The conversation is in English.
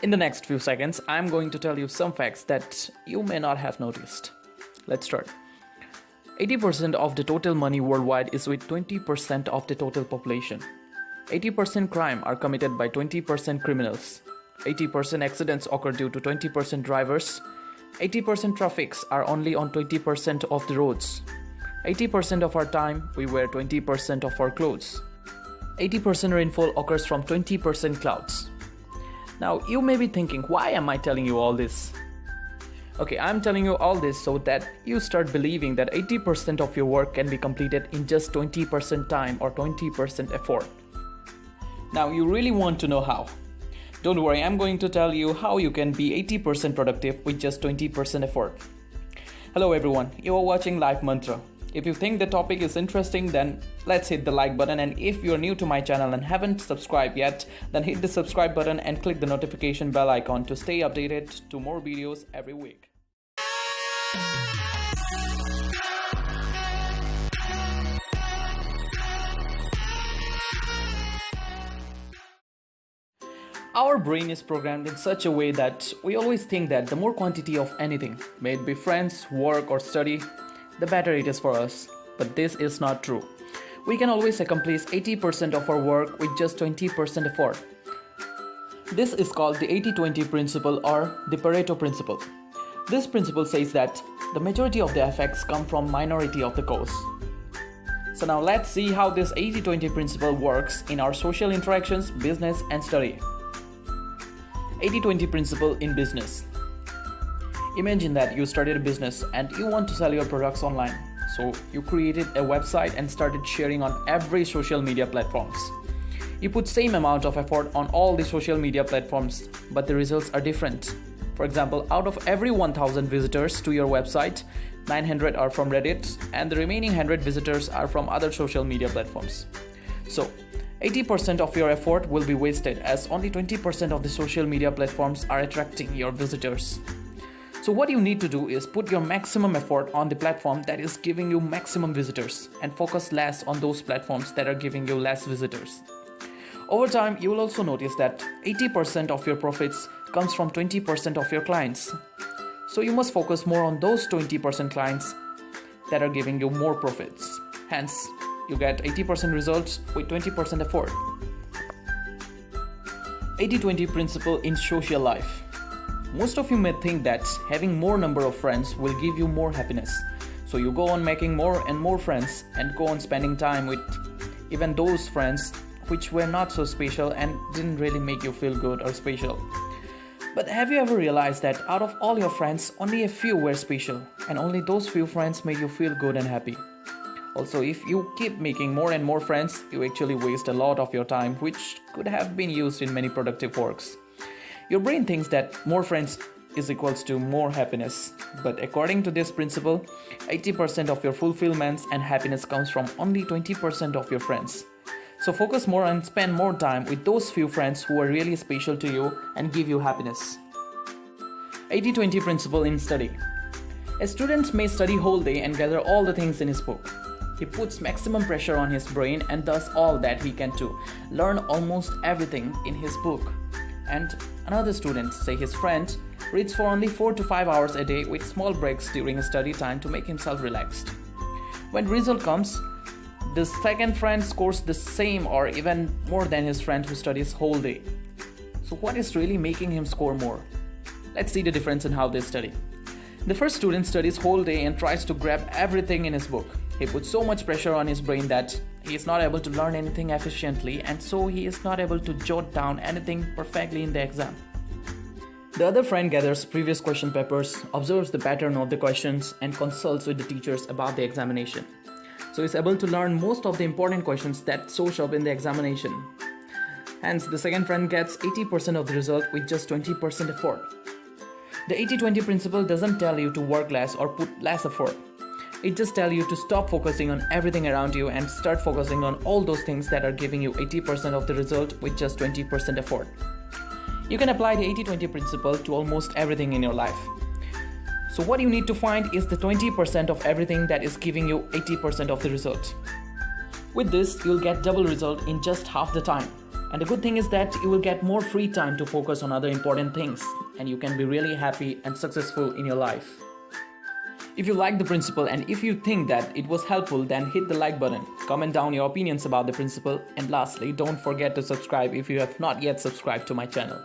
In the next few seconds, I'm going to tell you some facts that you may not have noticed. Let's start. 80% of the total money worldwide is with 20% of the total population. 80% crime are committed by 20% criminals. 80% accidents occur due to 20% drivers. 80% traffics are only on 20% of the roads. 80% of our time, we wear 20% of our clothes. 80% rainfall occurs from 20% clouds. Now, you may be thinking, why am I telling you all this? Okay, I'm telling you all this so that you start believing that 80% of your work can be completed in just 20% time or 20% effort. Now, you really want to know how. Don't worry, I'm going to tell you how you can be 80% productive with just 20% effort. Hello everyone, you are watching LifeMantra. If you think the topic is interesting, then let's hit the like button, and if you're new to my channel and haven't subscribed yet, then hit the subscribe button and click the notification bell icon to stay updated to more videos every week. Our brain is programmed in such a way that we always think that the more quantity of anything, may it be friends, work or study, the better it is for us. But this is not true. We can always accomplish 80% of our work with just 20% effort. This is called the 80-20 principle or the Pareto principle. This principle says that the majority of the effects come from minority of the cause. So now let's see how this 80-20 principle works in our social interactions, business and study. 80-20 principle in business. Imagine that you started a business and you want to sell your products online. So you created a website and started sharing on every social media platforms. You put same amount of effort on all the social media platforms, but the results are different. For example, out of every 1,000 visitors to your website, 900 are from Reddit and the remaining 100 visitors are from other social media platforms. So 80% of your effort will be wasted as only 20% of the social media platforms are attracting your visitors. So what you need to do is put your maximum effort on the platform that is giving you maximum visitors and focus less on those platforms that are giving you less visitors. Over time, you will also notice that 80% of your profits comes from 20% of your clients. So you must focus more on those 20% clients that are giving you more profits. Hence, you get 80% results with 20% effort. 80-20 principle in social life. Most of you may think that having more number of friends will give you more happiness. So you go on making more and more friends and go on spending time with even those friends which were not so special and didn't really make you feel good or special. But have you ever realized that out of all your friends, only a few were special and only those few friends made you feel good and happy? Also, if you keep making more and more friends, you actually waste a lot of your time which could have been used in many productive works. Your brain thinks that more friends is equals to more happiness. But according to this principle, 80% of your fulfillments and happiness comes from only 20% of your friends. So focus more and spend more time with those few friends who are really special to you and give you happiness. 80-20 principle in study. A student may study whole day and gather all the things in his book. He puts maximum pressure on his brain and does all that he can to learn almost everything in his book. And another student, say his friend, reads for only 4 to 5 hours a day with small breaks during his study time to make himself relaxed. When result comes, the second friend scores the same or even more than his friend who studies whole day. So what is really making him score more? Let's see the difference in how they study. The first student studies whole day and tries to grab everything in his book. He puts so much pressure on his brain that he is not able to learn anything efficiently, and so he is not able to jot down anything perfectly in the exam. The other friend gathers previous question papers, observes the pattern of the questions, and consults with the teachers about the examination. So he is able to learn most of the important questions that shows up in the examination. Hence, the second friend gets 80% of the result with just 20% effort. The 80-20 principle doesn't tell you to work less or put less effort. It just tells you to stop focusing on everything around you and start focusing on all those things that are giving you 80% of the result with just 20% effort. You can apply the 80-20 principle to almost everything in your life. So what you need to find is the 20% of everything that is giving you 80% of the result. With this, you'll get double result in just half the time. And the good thing is that you will get more free time to focus on other important things, and you can be really happy and successful in your life. If you like the principle and if you think that it was helpful, then hit the like button, comment down your opinions about the principle, and lastly, don't forget to subscribe if you have not yet subscribed to my channel.